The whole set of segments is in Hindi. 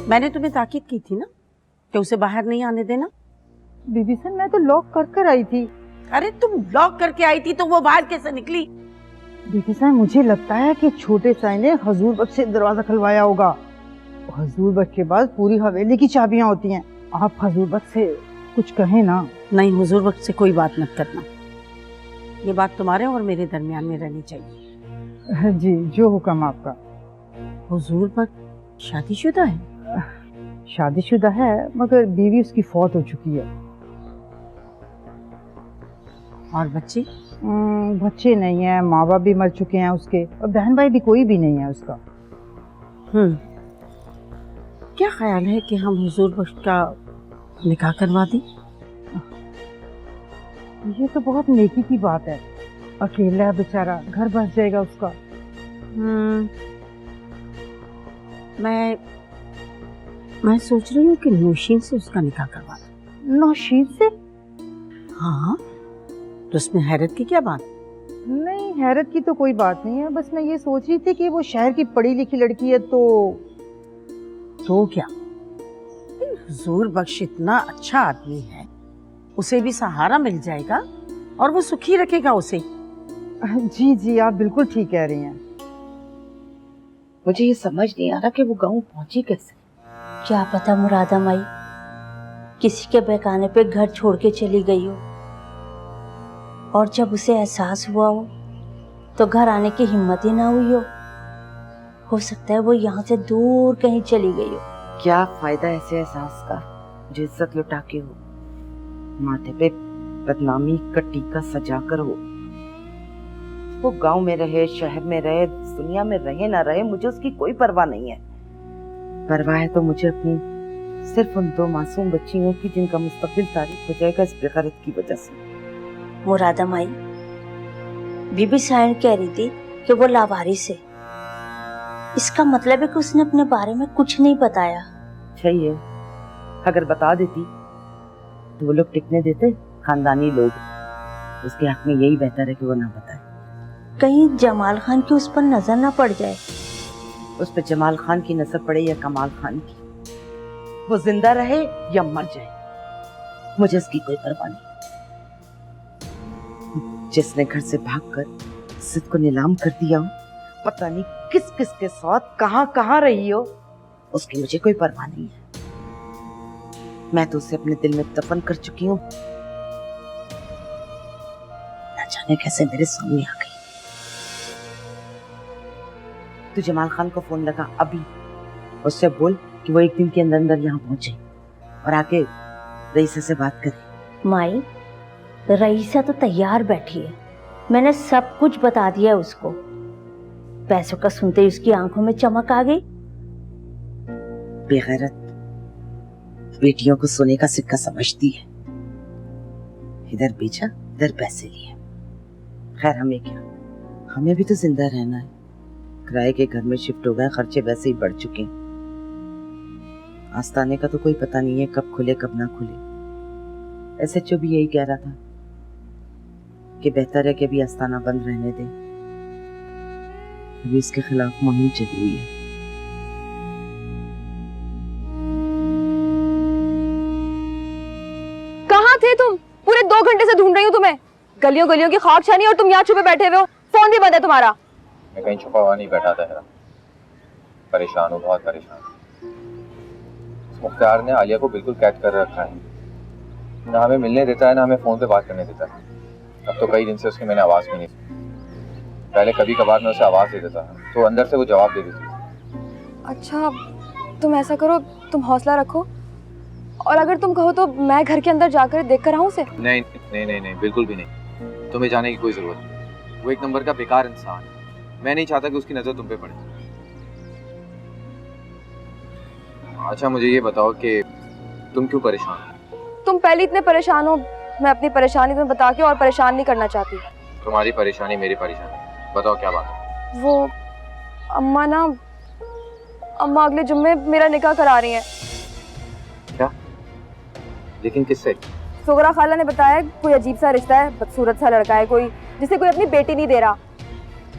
मैंने तुम्हें ताकीद की थी ना कि उसे बाहर नहीं आने देना। बीबी सन, मैं तो लॉक कर आई थी। अरे तुम लॉक करके आई थी तो वो बाहर कैसे निकली? बीबी सन, मुझे लगता है कि छोटे साई ने हजूर बख्श से दरवाजा खुलवाया होगा। हजूर बख्श के पास पूरी हवेली की चाबियां होती हैं। आप हजूर बख्श से कुछ कहें ना। नहीं, हुजूर बख्श से कोई बात मत करना। ये बात तुम्हारे और मेरे दरमियान में रहनी चाहिए। जी, जो हुक्म आपका। हुजूर बख्श शादीशुदा है? शादीशुदा है, मगर बीवी उसकी फौत हो चुकी है। और बच्चे? बच्चे नहीं है, माँ बाप भी मर चुके हैं उसके, और बहन भाई भी कोई भी नहीं है उसका। क्या ख्याल है कि हम हुजूर बख्श का निकाह करवा दें? ये तो बहुत नेकी की बात है। अकेला है बेचारा, घर बस जाएगा उसका। मैं सोच रही हूँ कि नौशीन से उसका निकाह करवा दूं। नौशीन से? हाँ, तो उसमें हैरत की क्या बात? नहीं, हैरत की तो कोई बात नहीं है। बस मैं ये सोच रही थी कि वो शहर की पढ़ी लिखी लड़की है तो क्या? हुजूर बख्श इतना अच्छा आदमी है, उसे भी सहारा मिल जाएगा और वो सुखी रखेगा उसे। जी जी, आप बिल्कुल ठीक कह रही हैं। मुझे ये समझ नहीं आ रहा कि वो गांव पहुंची कैसे। क्या पता मुरादा माई किसी के बहकाने पे घर छोड़ के चली गई हो, और जब उसे एहसास हुआ हो तो घर आने की हिम्मत ही ना हुई हो सकता है वो यहाँ से दूर कहीं चली गई हो। क्या फायदा ऐसे एहसास का जो इज्जत लुटा के हो, माथे पे बदनामी का टीका सजा कर हो। वो गांव में रहे, शहर में रहे, दुनिया में रहे ना रहे, मुझे उसकी कोई परवाह नहीं है। परवाह है तो मुझे अपनी सिर्फ उन 2 मासूम बच्चियों की जिनका मुस्तकबिल तारीफ हो जाएगा इस बेगैरत की वजह से। मुरादा माई, बीबी सायन कह रही थी कि वो लावारिस है। इसका मतलब है कि उसने अपने बारे में कुछ नहीं बताया। सही है, अगर बता देती तो वो लोग टिकने देते? खानदानी लोग, उसके हक में यही बेहतर है कि वो ना बताए। कहीं जमाल खान की उस पर नजर ना पड़ जाए। उस पर जमाल खान की नजर पड़े या कमाल खान की, वो जिंदा रहे या मर जाए, मुझे इसकी कोई परवाह नहीं। जिसने घर से भागकर इज्जत को नीलाम कर दिया हो, पता नहीं किस किस के साथ कहां कहां रही हो, उसकी मुझे कोई परवाह नहीं है। मैं तो उसे अपने दिल में दफन कर चुकी हूँ। ना जाने कैसे मेरे सामने आ गई। तू जमाल खान को फोन लगा अभी, उससे बोल कि वो एक दिन के अंदर अंदर यहाँ पहुंचे और आके रईसा से बात करे। माई, रईसा तो तैयार बैठी है, मैंने सब कुछ बता दिया है उसको। पैसों का सुनते ही उसकी आंखों में चमक आ गई। बेगैरत बेटियों को सोने का सिक्का समझती है। इधर बेचा, इधर पैसे लिए। खैर हमें क्या, हमें भी तो जिंदा रहना है। किराए के घर में शिफ्ट हो गए, खर्चे वैसे ही बढ़ चुके हैं। आस्ताने का तो कोई पता नहीं है कब खुले कब ना खुले। एसएचओ भी यही कह रहा था कि बेहतर है कि अभी आस्ताना बंद रहने दें। अभी इसके खिलाफ मुहिम चली हुई है। कहाँ थे तुम? पूरे 2 घंटे से ढूंढ रही हूँ तुम्हें। गलियों गलियों की खाक छानी और तुम यहाँ छुपे बैठे हुए हो। फोन भी बंद है तुम्हारा। मैं कहीं छुपा हुआ नहीं बैठा था, परेशान हूँ, बहुत परेशान। मुख्तार ने आलिया को बिल्कुल कैद कर रखा है, ना हमें मिलने देता है ना हमें फोन पे बात करने देता है। अब तो कई दिन से उसकी मैंने आवाज भी नहीं सुनी। पहले कभी कभार मैं उसे आवाज दे देता तो अंदर से वो जवाब दे देती। अच्छा, तुम ऐसा करो, तुम हौसला रखो, और अगर तुम कहो तो मैं घर के अंदर जाकर देख कर आऊँ उसे। नहीं नहीं नहीं नहीं, बिल्कुल भी नहीं। तुम्हें जाने की कोई जरूरत नहीं। वो एक नंबर का बेकार इंसान है। मैं नहीं चाहता कि उसकी नजर तुम पे पड़े। अच्छा मुझे ये बताओ कि तुम क्यों परेशान हो? तुम पहले इतने परेशान हो, मैं अपनी परेशानी तुम्हें बता के और परेशान नहीं करना चाहती। तुम्हारी परेशानी मेरी परेशानी, बताओ क्या बात है? वो अम्मा अगले जुम्मे मेरा निकाह करा रही हैं। क्या? लेकिन किससे? सुगरा खाला ने बताया कोई अजीब सा रिश्ता है, बदसूरत सा लड़का है कोई, जिसे कोई अपनी बेटी नहीं दे रहा।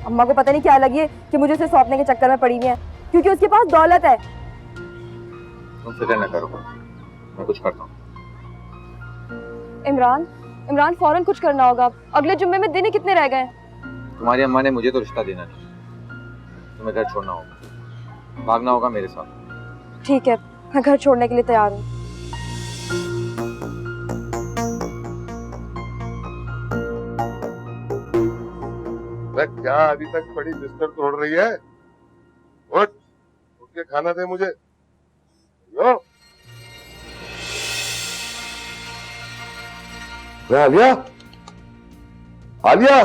अम्मा को पता नहीं क्या लगी है कि मुझे उसे सौंपने के चक्कर में पड़ी हुई है, क्योंकि उसके पास दौलत है। तुम फिक्र न करो, मैं कुछ करता हूँ। इमरान फौरन कुछ करना होगा, अगले जुम्मे में दिन ही कितने रह गए हैं। तुम्हारी अम्मा ने मुझे तो रिश्ता देना नहीं, तुम्हें घर छोड़ना होगा, भागना होगा मेरे साथ। ठीक है, मैं घर छोड़ने के लिए तैयार हूँ। क्या अभी तक पड़ी बिस्तर तोड़ रही है? उठ के खाना दे मुझे। यो आलिया, आलिया,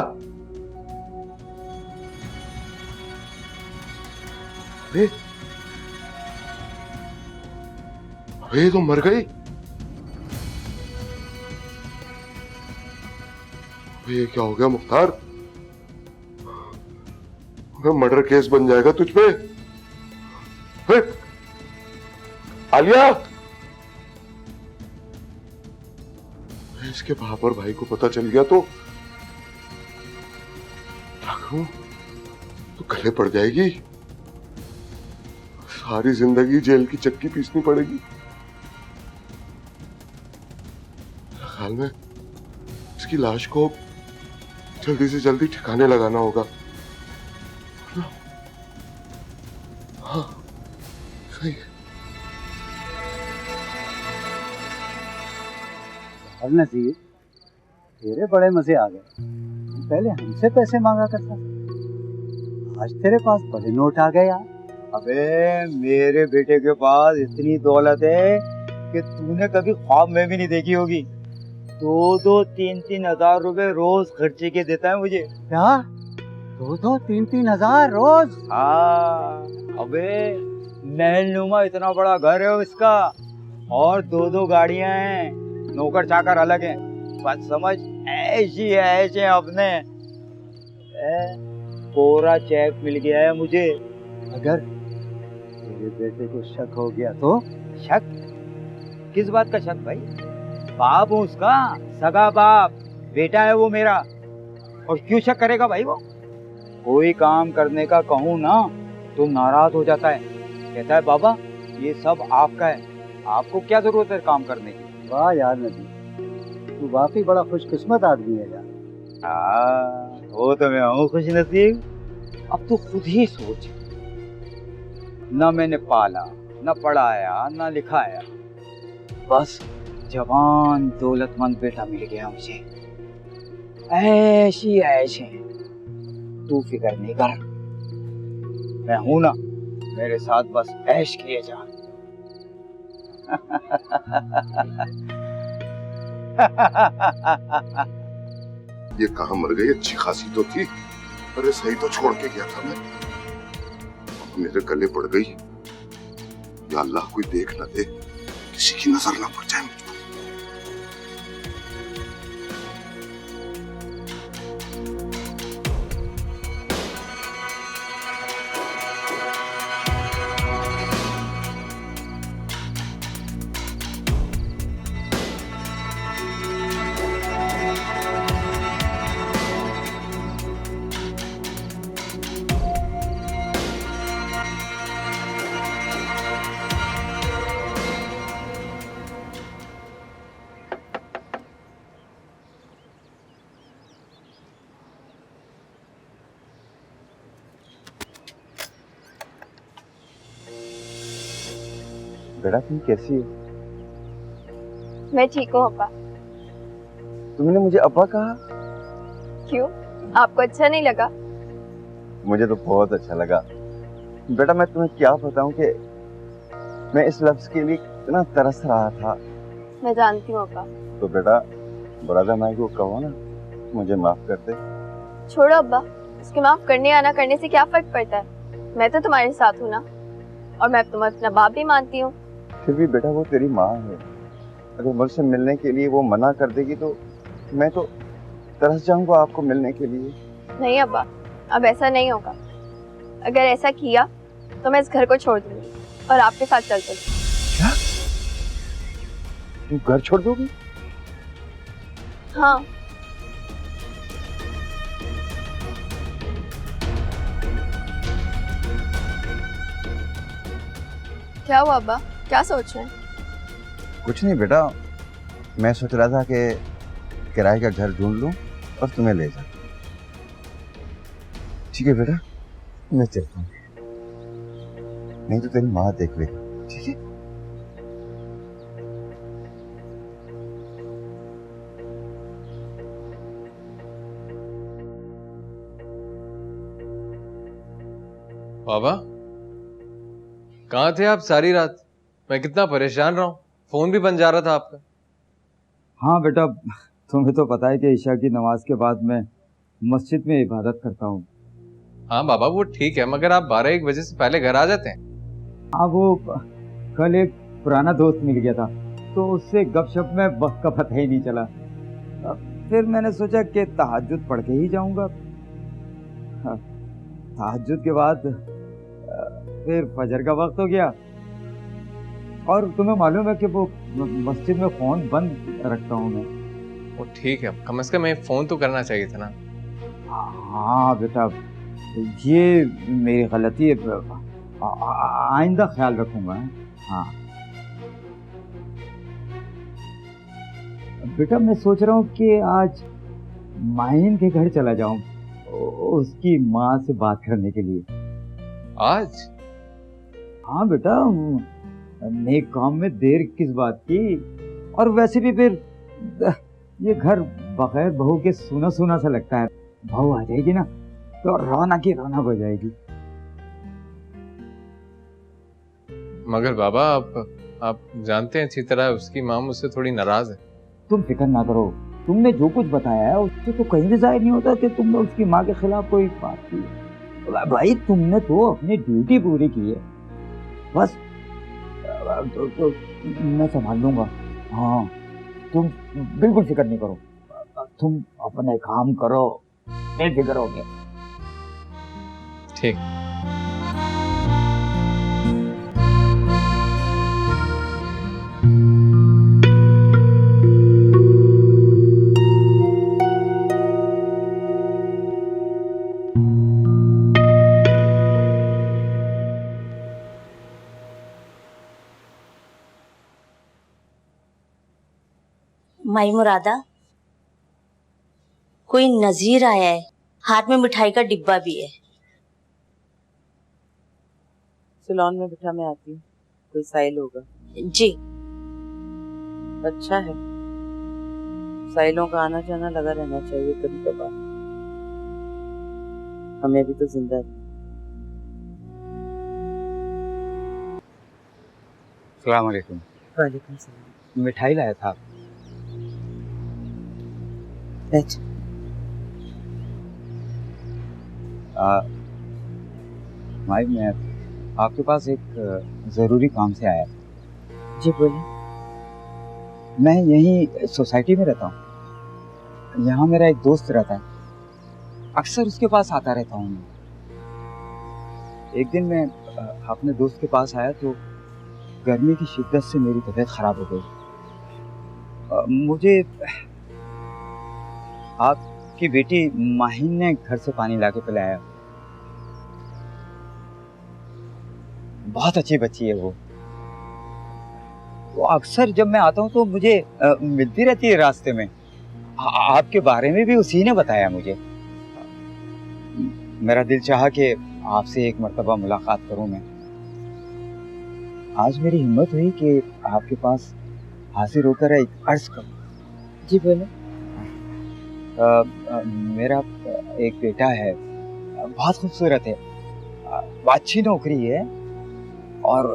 अरे अरे तो मर गई। ये क्या हो गया मुख्तार? मर्डर केस बन जाएगा तुझ पे। आलिया, इसके बाप और भाई को पता चल गया तो क्या करूं? तो गले पड़ जाएगी, सारी जिंदगी जेल की चक्की पीसनी पड़ेगी। ख्याल में इसकी लाश को जल्दी से जल्दी ठिकाने लगाना होगा। हाँ सही है। नसीब, तेरे बड़े मजे आ गए। पहले हमसे पैसे मांगा करता, आज तेरे पास बड़े नोट आ गए यार। अबे मेरे बेटे के पास इतनी दौलत है कि तूने कभी ख्वाब में भी नहीं देखी होगी। 2-3 हजार रुपए रोज खर्चे के देता है मुझे। क्या 2-3 हजार रोज? हाँ अबे महलनुमा इतना बड़ा घर है इसका, और 2 गाड़ियां हैं, नौकर चाकर अलग हैं। बस समझ ऐसी ऐसे अपने कोरा चेक मिल गया है मुझे। अगर तेरे बेटे को शक हो गया तो? शक? किस बात का शक भाई? बाप हूँ उसका, सगा बाप, बेटा है वो मेरा, और क्यों शक करेगा भाई वो? कोई काम करने का कहूँ ना तो नाराज हो जाता है, कहता है बाबा ये सब आपका है, आपको क्या जरूरत है काम करने की। वाह यार नबी, तू वाकई बड़ा खुशकिस्मत आदमी है यार। वो तो मैं हूँ खुश नसीब। अब तो खुद ही सोच, न मैंने पाला, न पढ़ाया, न लिखाया, बस जवान दौलतमंद बेटा मिल गया मुझे। ऐशी ऐशे तू फिक्र नहीं कर, मैं हूं ना, मेरे साथ बस ऐश किए जा। ये कहाँ मर गई? अच्छी खासी तो थी। अरे सही तो छोड़ के गया था मैं, मेरे गले पड़ गई। या अल्लाह कोई देख न दे, किसी की नजर ना पड़ जाए मुझ पर। बेटा तुम कैसी हो? मैं ठीक हूँ अब्बा। तुमने मुझे अब्बा कहा? क्यों, आपको अच्छा नहीं लगा? मुझे तो बहुत अच्छा लगा। बेटा मैं तुम्हें क्या बताऊं कि मैं इस लफ्ज के लिए इतना तरस रहा था। मैं जानती हूँ अब्बा। तो बेटा ब्रदर माई को कहो ना मुझे माफ कर दे। छोड़ो अब्बा, उसके माफ करने या ना करने से क्या फर्क पड़ता है? मैं तो तुम्हारे साथ हूँ ना, और मैं तुम्हें अपना बाप भी मानती हूँ। फिर भी बेटा वो तेरी माँ है, अगर मुझसे मिलने के लिए वो मना कर देगी तो मैं तो तरस जाऊंगा आपको मिलने के लिए। नहीं अब्बा, अब ऐसा नहीं होगा। अगर ऐसा किया तो मैं इस घर को छोड़ दूंगी और आपके साथ चल दूंगी। क्या? तुम घर छोड़ दोगी? हाँ। क्या हुआ अब्बा, क्या सोच रहे हैं? कुछ नहीं बेटा, मैं सोच रहा था कि किराए का घर ढूंढ लूं और तुम्हें ले जाऊं। ठीक है बेटा, मैं चलता हूँ, नहीं तो तेरी माँ देख लेगी। ठीक है? बाबा, कहाँ थे आप सारी रात? मैं कितना परेशान रहा हूँ, फोन भी बन जा रहा था आपका। हाँ बेटा, तुम्हें तो पता है कि ईशा की नमाज के बाद मैं मस्जिद में इबादत करता हूँ। हाँ बाबा, वो ठीक है, मगर आप 12-1 बजे से पहले घर आ जाते हैं। हाँ, वो कल एक पुराना दोस्त मिल गया था, तो उससे गपशप में वक्त का पता ही नहीं चला। फिर मैंने सोचा कि तहज्जुद पढ़ के ही जाऊंगा। तहज्जुद के बाद फिर फजर का वक्त हो गया, और तुम्हें मालूम है कि वो मस्जिद में फोन बंद रखता हूँ मैं। वो ठीक है, कम से कम एक फोन तो करना चाहिए था ना। हाँ बेटा, ये मेरी गलती है, आइंदा ख्याल रखूंगा। हाँ बेटा, मैं सोच रहा हूँ कि आज माहिन के घर चला जाऊं उसकी माँ से बात करने के लिए। आज? हाँ बेटा, नेक काम में देर किस बात की, और वैसे भी फिर ये घर बगैर बहू के सूना सूना सा लगता है। बहू आ जाएगी ना तो रौनक ही रौनक हो जाएगी। मगर बाबा, आप जानते हैं अच्छी तरह उसकी माँ मुझसे थोड़ी नाराज है। तुम फिक्र ना करो, तुमने जो कुछ बताया है उससे तो कहीं भी जाहिर नहीं होता कि तुमने उसकी माँ के खिलाफ कोई बात की है। भाई, तुमने तो अपनी ड्यूटी पूरी की है, बस तो मैं संभाल लूंगा। हाँ, तुम बिल्कुल फिक्र नहीं करो, तुम अपने काम करो, बेफिक्र हो गए। ठीक। माई मुरादा, कोई नजीर आया है, हाथ में मिठाई का डिब्बा भी है। सलोन में बिठा, मैं आती हूँ। कोई साइल होगा? जी। अच्छा है, साइलों का आना जाना लगा रहना चाहिए कभी कभार, हमें भी तो जिंदा है। अस्सलाम वालेकुम। वालेकुम सलाम। मिठाई लाया था। माई, मैं आपके पास एक ज़रूरी काम से आया। जी बोलिए। मैं यहीं सोसाइटी में रहता हूँ, यहाँ मेरा एक दोस्त रहता है, अक्सर उसके पास आता रहता हूँ मैं। एक दिन मैं अपने दोस्त के पास आया तो गर्मी की शिद्दत से मेरी तबीयत खराब हो गई। मुझे आपकी बेटी माहिन ने घर से पानी लाके पिलाया। बहुत अच्छी बच्ची है वो अक्सर जब मैं आता हूँ तो मुझे मिलती रहती है रास्ते में। आपके बारे में भी उसी ने बताया मुझे। मेरा दिल चाहा कि आपसे एक मर्तबा मुलाकात करूं मैं। आज मेरी हिम्मत हुई कि आपके पास हाजिर होकर एक अर्ज करूं। जी बोले। मेरा एक बेटा है, बहुत खूबसूरत है, अच्छी नौकरी है और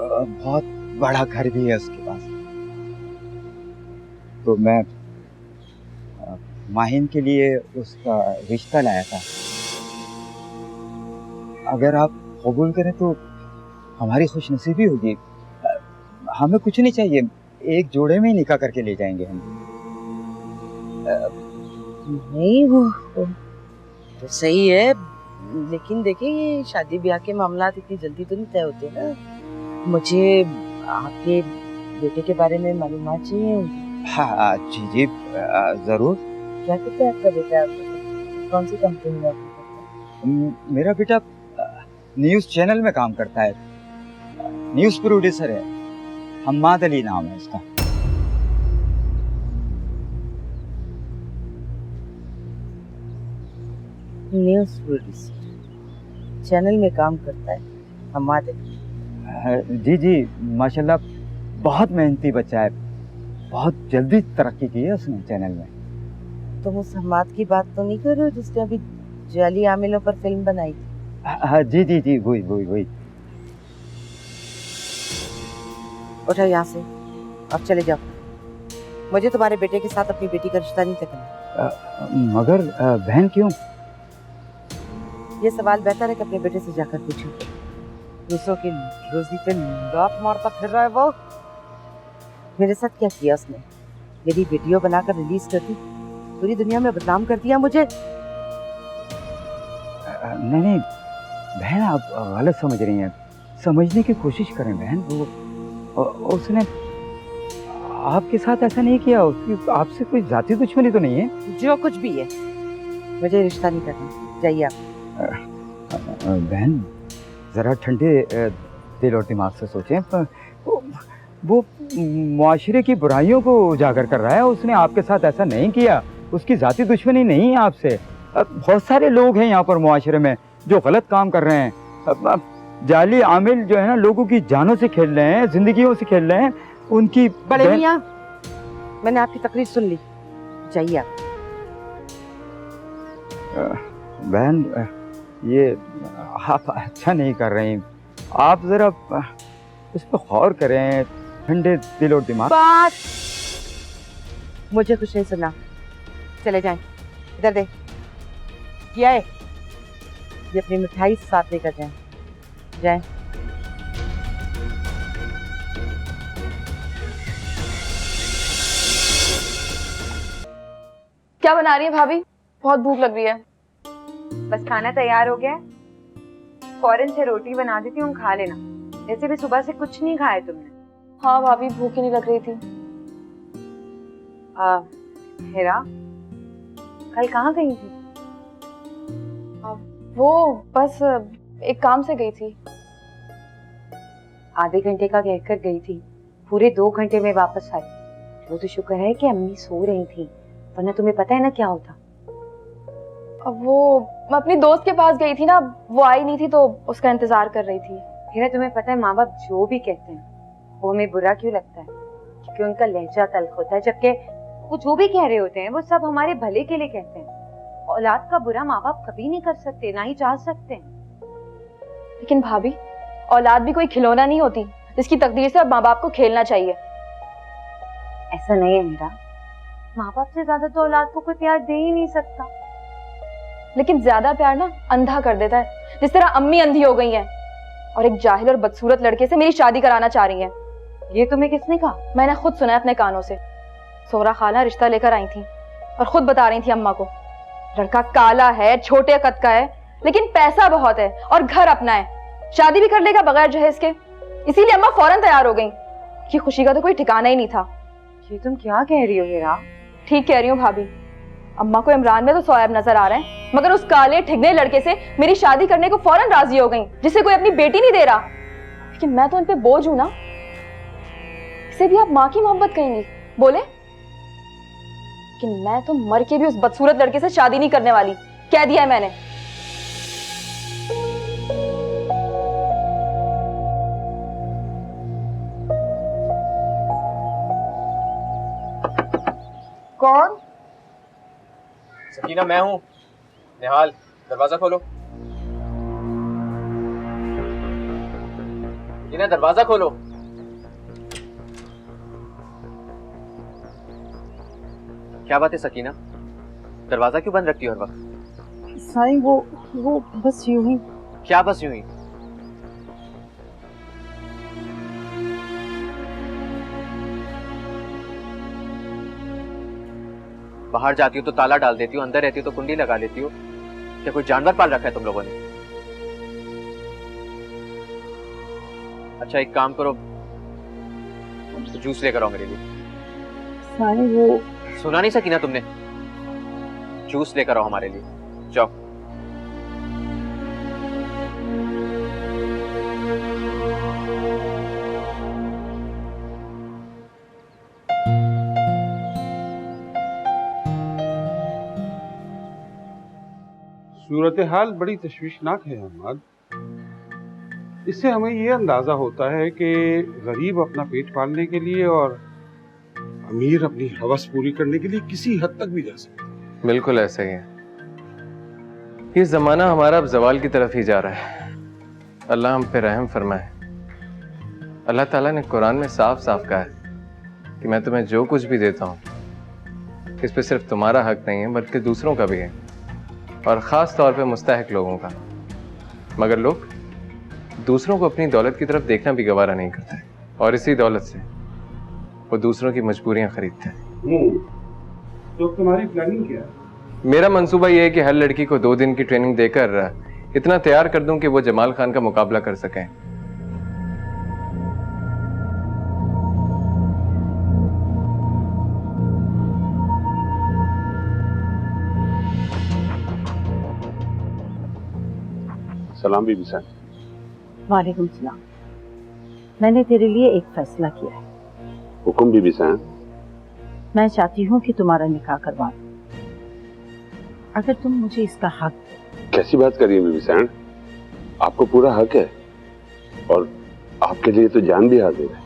बहुत बड़ा घर भी है उसके पास। तो मैं माहिन के लिए उसका रिश्ता लाया था। अगर आप कबूल करें तो हमारी खुशनसीबी होगी। हमें कुछ नहीं चाहिए, एक जोड़े में ही निकाह करके ले जाएंगे हम। नहीं, वो तो सही है, लेकिन देखिए ये शादी ब्याह के मामला इतनी जल्दी तो नहीं तय होते ना। मुझे आपके बेटे के बारे में मालूमात चाहिए। हाँ जी जी जरूर। क्या करता है आपका बेटा? कौन सी कंपनी में? मेरा बेटा न्यूज़ चैनल में काम करता है, न्यूज़ प्रोड्यूसर है। हम्माद अली नाम है इसका। न्यूज़ प्रोड्यूसर चैनल में काम करता है हम्माद अली। जी जी, माशाल्लाह बहुत मेहनती बच्चा है, बहुत जल्दी तरक्की की है उसने चैनल में। तुम उस हम्माद की बात तो नहीं कर रहे हो जिसने अभी जाली आमिलों पर फिल्म बनाई थी? हाँ जी जी जी, वही वही वही। उठो यहाँ से, अब चले जाओ। मुझे तुम्हारे बेटे के साथ अपनी बेटी का रिश्ता नहीं तकना। मगर बहन क्यों? ये सवाल बेहतर है कि अपने बेटे से जाकर पूछो। दूसरों की रोजी पे लात मारता फिर रहा है वो। मेरे साथ क्या किया उसने? मेरी वीडियो बनाकर रिलीज कर दी, पूरी दुनिया में बदनाम कर दिया मुझे। नहीं नहीं बहन, आप गलत समझ रही हैं। समझने की कोशिश करें बहन। वो उसने आपके साथ ऐसा नहीं किया। उसकी आपसे कोई जाति दुश्मनी तो नहीं है? जो कुछ भी है, मुझे रिश्ता नहीं करना। जाइए आप। बहन जरा ठंडे दिल और दिमाग से सोचें। वो मुआशरे की बुराइयों को उजागर कर रहा है। उसने आपके साथ ऐसा नहीं किया। उसकी जाति दुश्मनी नहीं है आपसे। बहुत सारे लोग हैं यहाँ पर मुआशरे में जो गलत काम कर रहे हैं। जाली आमिल जो है ना, लोगों की जानों से खेल रहे हैं, जिंदगियों से खेल रहे हैं। उनकी बड़े मियां, मैंने आपकी तकरीर सुन ली, जाइए आप। बहन ये आप अच्छा नहीं कर रही। आप जरा इस पर गौर करें, ठंडे दिल और दिमाग। बात मुझे कुछ नहीं सुना। चले जाएं। इधर दे। क्या है? ये अपनी मिठाई साथ लेकर जाएं। जाएं। क्या बना रही है भाभी? बहुत भूख लग रही है। बस खाना तैयार हो गया है, फौरन से रोटी बना देती हूँ, खा लेना। जैसे भी सुबह से कुछ नहीं खाया तुमने। हाँ भाभी, भूख ही नहीं लग रही थी। हेरा, कल कहाँ गई थी? वो बस एक काम से गई थी। आधे घंटे का कहकर गई थी, पूरे 2 घंटे में वापस आई। वो तो शुक्र है कि अम्मी सो रही थी, वरना तुम्हें पता है ना क्या होता। अब वो मैं अपनी दोस्त के पास गई थी ना, वो आई नहीं थी तो उसका इंतजार कर रही थी। हेरा, तुम्हें पता है माँ बाप जो भी कहते हैं वो हमें बुरा क्यों लगता है? क्योंकि उनका लहजा तल्ख होता है, जबकि वो जो भी कह रहे होते हैं वो सब हमारे भले के लिए कहते हैं। औलाद का बुरा माँ बाप कभी नहीं कर सकते, ना ही चाह सकते हैं। लेकिन भाभी, औलाद भी कोई खिलौना नहीं होती जिसकी तकदीर से अब माँ बाप को खेलना चाहिए। ऐसा नहीं है हीरा, माँ बाप से ज्यादा तो औलाद को कोई प्यार दे ही नहीं सकता। लेकिन ज्यादा प्यार ना अंधा कर देता है, जिस तरह अम्मी अंधी हो गई हैं और एक जाहिल और बदसूरत लड़के से मेरी शादी कराना चाह रही हैं। ये तुम्हें किसने कहा? मैंने खुद सुना है अपने कानों से। सोरा खाला रिश्ता लेकर आई थी और खुद बता रही थी अम्मा को, लड़का काला है, छोटे कद का है, लेकिन पैसा बहुत है और घर अपना है, शादी भी कर लेगा बगैर जहेज के। इसीलिए अम्मा फौरन तैयार हो गई। कि खुशी का तो कोई ठिकाना ही नहीं था। ये तुम क्या कह रही हो हीरा? ठीक कह रही हूँ भाभी। अम्मा को इमरान में तो सोयाब नजर आ रहे हैं, मगर उस काले ठिगने लड़के से मेरी शादी करने को फौरन राजी हो गई, जिसे कोई अपनी बेटी नहीं दे रहा। लेकिन मैं तो उन पे बोझ हूं ना। इसे भी आप माँ की मोहब्बत कहेंगी? बोले। लेकिन मैं तो मर के भी उस बदसूरत लड़के से शादी नहीं करने वाली, कह दिया है मैंने। कौन? सकीना, मैं हूँ। निहाल, दरवाजा खोलो। सकीना, दरवाजा खोलो। क्या बात है सकीना, दरवाजा क्यों बंद रखती हो हर वक्त? साईं वो बस यूं ही। क्या बस यूं ही? बाहर जाती हो तो ताला डाल देती हो, अंदर रहती हो तो कुंडी लगा लेती हो। क्या कोई जानवर पाल रखा है तुम लोगों ने? अच्छा, एक काम करो, जूस लेकर आओ मेरे लिए। साईं वो सुना नहीं सकीना तुमने? जूस लेकर आओ हमारे लिए, जाओ। सूरत हाल बड़ी तशवीशनाक है अहमद। इससे हमें ये अंदाजा होता है कि गरीब अपना पेट पालने के लिए और अमीर अपनी हवस पूरी करने के लिए किसी हद तक भी जा सकता है। बिल्कुल ऐसा ही है। ये जमाना हमारा अब जवाल की तरफ ही जा रहा है। अल्लाह हम पे रहम फरमाए। अल्लाह ताला ने कुरान में साफ साफ कहा है कि मैं तुम्हें जो कुछ भी देता हूँ इस पे सिर्फ तुम्हारा हक नहीं है बल्कि दूसरों का भी है, और ख़ास तौर पे मुस्तहिक लोगों का। मगर लोग दूसरों को अपनी दौलत की तरफ देखना भी गवारा नहीं करते, और इसी दौलत से वो दूसरों की मजबूरियां खरीदते हैं। तो तुम्हारी प्लानिंग क्या है? मेरा मंसूबा ये है कि हर लड़की को 2 दिन की ट्रेनिंग देकर इतना तैयार कर दूं कि वो जमाल खान का मुकाबला कर सकें। सलाम बीबी साहब। वालेकुम सलाम। मैंने तेरे लिए एक फैसला किया है। हुक्म बीबी साहब। मैं चाहती हूँ कि तुम्हारा निकाह करवा दूं, अगर तुम मुझे इसका हक दो। कैसी बात कर रही है बीबी साहब? आपको पूरा हक है और आपके लिए तो जान भी हाजिर है।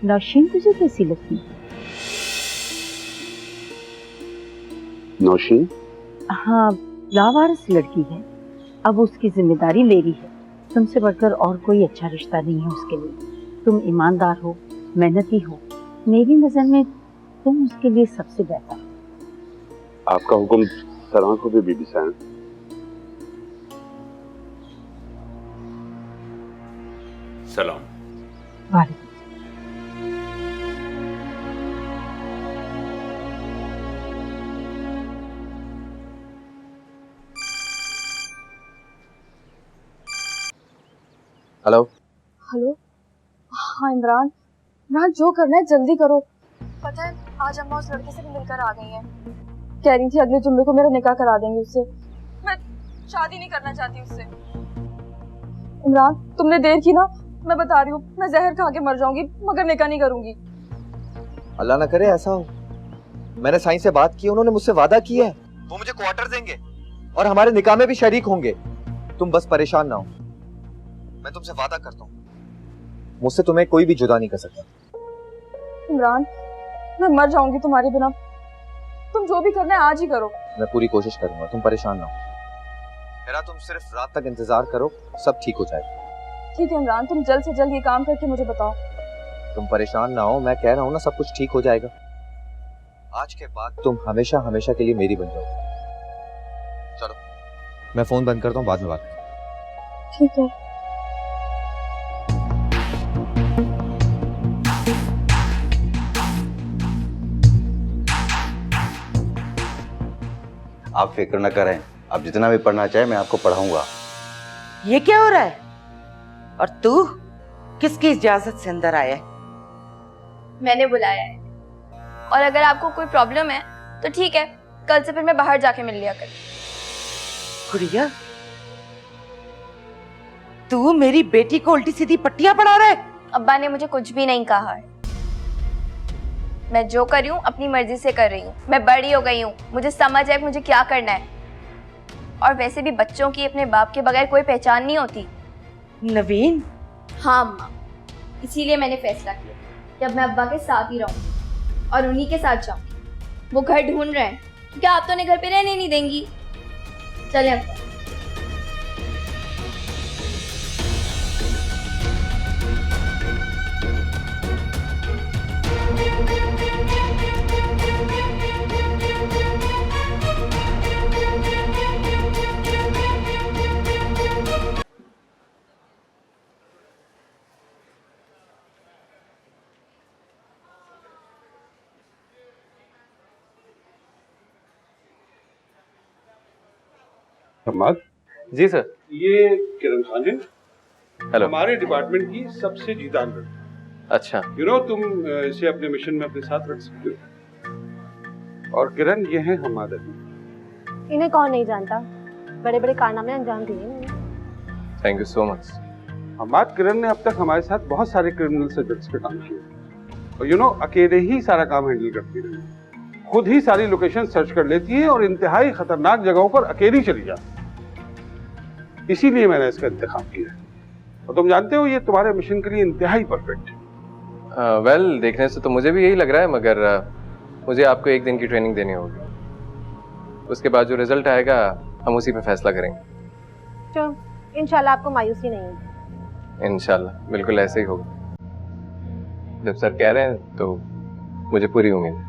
नौशीन तुझे कैसी लगती है? नौशीन? हाँ, लावारिस लड़की है। अब उसकी जिम्मेदारी मेरी है। तुमसे बढ़कर और कोई अच्छा रिश्ता नहीं है उसके लिए। तुम ईमानदार हो, मेहनती हो, मेरी नजर में तुम उसके लिए सबसे बेहतर हो। आपका हुक्म सर को भी बीबी साहब। सलाम। वालेकुम। हेलो। हेलो। हाँ इमरान, इमरान जो करना है जल्दी करो। पता है आज अम्मा उस लड़के से भी मिलकर आ गई हैं। कह रही थी अगले जुम्मे को मेरा निकाह करा देंगे उससे। मैं शादी नहीं करना चाहती उससे। इमरान तुमने देर की ना, मैं बता रही हूँ मैं जहर खा के मर जाऊंगी मगर निकाह नहीं करूंगी। अल्लाह ना करे ऐसा हो। मैंने साईं से बात की, उन्होंने मुझसे वादा किया है वो मुझे क्वार्टर देंगे और हमारे निकाह में भी शरीक होंगे। तुम बस परेशान ना हो, मैं तुमसे वादा करता हूँ मुझसे तुम्हें कोई भी जुदा नहीं कर सकता। इमरान मैं मर जाऊंगी तुम्हारे बिना। तुम जो भी करना है आज ही करो। मैं पूरी कोशिश करूंगा, तुम परेशान ना हो। मेरा तुम सिर्फ रात तक इंतजार करो, सब ठीक हो जाएगा। ठीक है इमरान, तुम जल्द से जल्द ये काम करके मुझे बताओ। तुम परेशान ना हो, मैं कह रहा हूँ ना सब कुछ ठीक हो जाएगा। आज के बाद तुम हमेशा हमेशा के लिए मेरी बन जाओ। चलो मैं फोन बंद करता हूँ, बाद में बात करते हैं। ठीक है। आप फिक्र न करें, आप जितना भी पढ़ना चाहे मैं आपको पढ़ाऊंगा। ये क्या हो रहा है? और तू किसकी इजाजत से अंदर आया है? मैंने बुलाया है, और अगर आपको कोई प्रॉब्लम है तो ठीक है, कल से फिर मैं बाहर जाके मिल लिया कर। गुड़िया, तू मेरी बेटी को उल्टी सीधी पट्टियां पढ़ा रहा है? अब्बा ने मुझे कुछ भी नहीं कहा है। मैं जो कर रही हूँ अपनी मर्जी से कर रही हूँ। मैं बड़ी हो गई हूँ, मुझे समझ है मुझे क्या करना है। और वैसे भी बच्चों की अपने बाप के बगैर कोई पहचान नहीं होती। नवीन? हाँ अम्मा, इसीलिए मैंने फैसला किया कि अब मैं अब्बा के साथ ही रहूंगी और उन्हीं के साथ जाऊंगी। वो घर ढूंढ रहे हैं, क्या आप तो उन्हें घर पे रहने नहीं देंगी? चले अब्बा। अहमद। जी सर। ये किरण खान है। हेलो। हमारे डिपार्टमेंट की सबसे जीदान लड़की। अच्छा। तुम इसे अपने मिशन में अपने साथ रख सकते हो। और किरण, ये है हमाद अली। इन्हें कौन नहीं जानता, बड़े बड़े कारनामे अंजाम दिए इन्होंने। Thank you so much. Hamad Kiran ने अब तक हमारे साथ बहुत सारे क्रिमिनल सब्जेक्ट्स पे काम किया और अकेले ही सारा काम हैंडल करती रही। खुद ही सारी लोकेशन सर्च कर लेती है और इंतहाई खतरनाक जगहों पर अकेली चली जाती। इसीलिए मैंने इसका इंतखाब किया है। और तुम जानते हो ये तुम्हारे मिशन के लिए इंतहाई परफेक्ट है। वेल, देखने से तो मुझे भी यही लग रहा है, मगर मुझे आपको 1 दिन की ट्रेनिंग देनी होगी। उसके बाद जो रिजल्ट आएगा हम उसी पे फैसला करेंगे। तो इंशाल्लाह आपको मायूसी नहीं होगी। इंशाल्लाह बिल्कुल ऐसे ही होगा। जब सर कह रहे हैं तो मुझे पूरी उम्मीद है।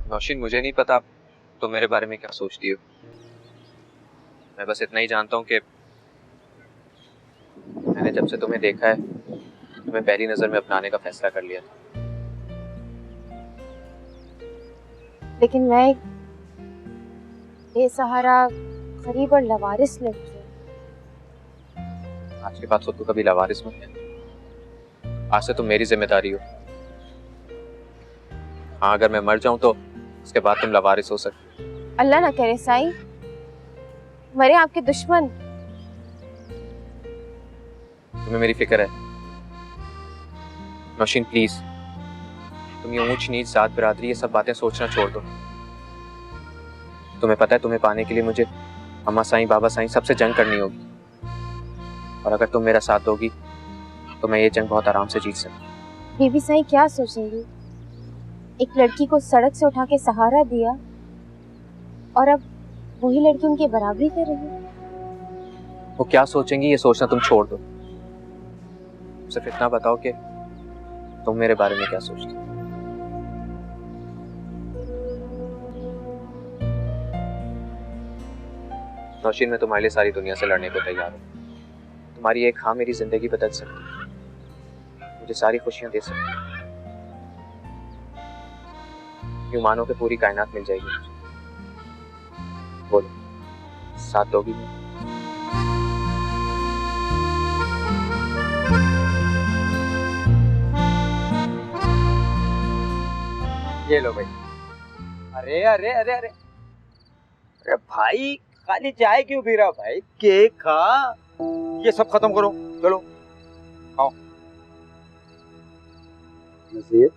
नौशीन, मुझे नहीं पता तुम मेरे बारे में क्या सोचती हो। मैं बस इतना ही जानता हूँ कि मैंने जब से तुम्हें देखा है तुम्हें पहली नजर में अपनाने का फैसला कर लिया था। लेकिन मैं एक बेसहारा गरीब और लवारिस लड़की हूँ। आज के बाद खुद को कभी लावारिस मत कहना। आज से तुम मेरी जिम्मेदारी हो। हाँ, अगर मैं मर जाऊं तो उसके बाद तुम लावारिस हो सकते। अल्लाह ना करे साईं, मरे आपके दुश्मन। तुम्हें मेरी फिक्र है नौशीन, प्लीज। तुम ये ऊंच नीच, जात बिरादरी, ये सब बातें सोचना छोड़ दो। तुम्हें पता है तुम्हें पाने के लिए मुझे अम्मा साईं, बाबा साईं सबसे जंग करनी होगी। और अगर तुम मेरा साथ दोगी तो मैं ये जंग बहुत आराम से जीत सकती। बीबी साईं क्या सोचेंगी? एक लड़की को सड़क से उठा के सहारा दिया और अब वही लड़की उनकी बराबरी कर रही है। वो क्या सोचेंगी ये सोचना तुम छोड़ दो। सिर्फ इतना बताओ कि तुम मेरे बारे में क्या सोचती हो। नौशीन, मैं तुम्हारे लिए सारी दुनिया से लड़ने को तैयार हूँ। तुम्हारी एक हाँ मेरी जिंदगी बदल सकती है, मुझे सारी खुशियां दे सकती है। यूं मानो कि पूरी कायनात मिल जाएगी मुझे। बोलो, साथ दोगी? ये लो भाई। अरे अरे अरे अरे अरे भाई, खाली चाय क्यों पी रहा भाई? केक खा। ये सब खत्म करो, चलो आओ। नसीब,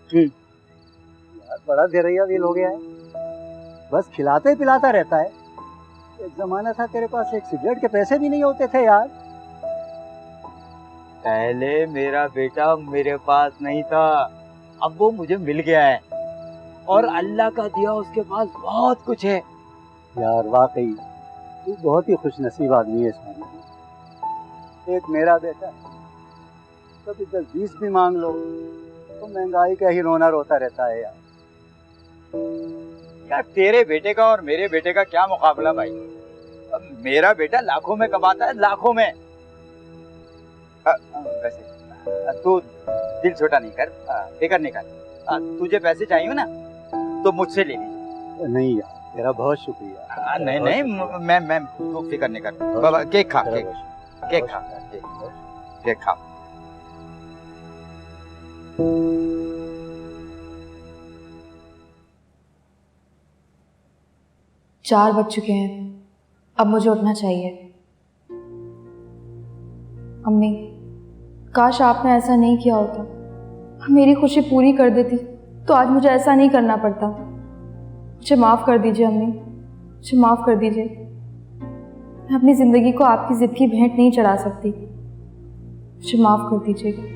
यार बड़ा धैर्य दिल हो गया है। बस खिलाते पिलाता रहता है। एक जमाना था तेरे पास एक सिगरेट के पैसे भी नहीं होते थे यार। पहले मेरा बेटा मेरे पास नहीं था, अब वो मुझे मिल गया है और अल्लाह का दिया उसके पास बहुत कुछ है। यार वाकई तू बहुत ही खुशनसीब आदमी है इसमें। एक मेरा बेटा है, कभी 10-20 भी मांग लो तो महंगाई का ही रोना रोता रहता है यार। यार तेरे बेटे का और मेरे बेटे का क्या मुकाबला भाई? अब मेरा बेटा लाखों में कमाता है, लाखों में। वैसे तू दिल छोटा नहीं कर, फिक्र नहीं कर। तुझे पैसे चाहिए ना तो मुझसे ले लीजिए। नहीं यार, तेरा बहुत शुक्रिया। नहीं नहीं, मैं तू फिक्र नहीं कर बाबा। केक खा, केक केक खा, केक खा। चार बज चुके हैं, अब मुझे उठना चाहिए। अम्मी, काश आपने ऐसा नहीं किया होता, मेरी खुशी पूरी कर देती तो आज मुझे ऐसा नहीं करना पड़ता। मुझे माफ़ कर दीजिए अम्मी, मुझे माफ़ कर दीजिए। मैं अपनी ज़िंदगी को आपकी ज़िद की भेंट नहीं चढ़ा सकती, मुझे माफ़ कर दीजिएगा।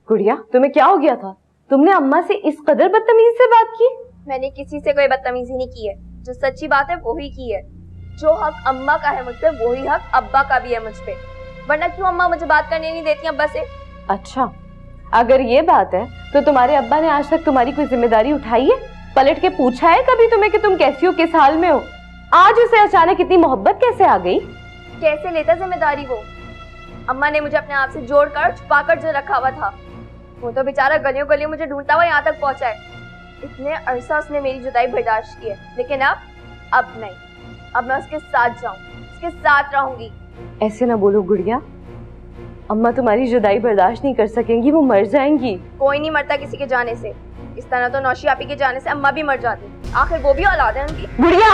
गुड़िया, तुम्हें क्या हो गया था? तुमने अम्मा से इस कदर बदतमीजी से बात की? मैंने किसी से कोई बदतमीजी नहीं की है। जो सच्ची बात है वो ही की है। जो हक अम्मा का है मुझ पे, वही हक अब्बा का भी है मुझ पे। वरना क्यों अम्मा मुझे बात करने नहीं देती अब्बा से? अच्छा, अगर ये बात है तो तुम्हारे अब्बा ने आज तक तुम्हारी कोई जिम्मेदारी उठाई है? पलट के पूछा है कभी तुम्हें कि तुम कैसी हो, किस हाल में हो? आज उसे अचानक इतनी मोहब्बत कैसे आ गई? कैसे लेता जिम्मेदारी वो? अम्मा ने मुझे अपने आप से जोड़कर छुपाकर जो रखा हुआ था, वो तो बेचारा गलियों गलियों मुझे ढूंढता हुआ यहाँ तक पहुंचा है। इतने अरसा उसने मेरी जुदाई बर्दाश्त की है, लेकिन अब नहीं। अब मैं उसके साथ जाऊं, उसके साथ रहूंगी। ऐसे ना बोलो गुड़िया, अम्मा तुम्हारी जुदाई बर्दाश्त नहीं कर सकेंगी, वो मर जाएंगी। कोई नहीं मरता किसी के जाने से। इस तरह तो नौशी आपी के जाने से अम्मा भी मर जाती, आखिर वो भी औलाद है उनकी। गुड़िया,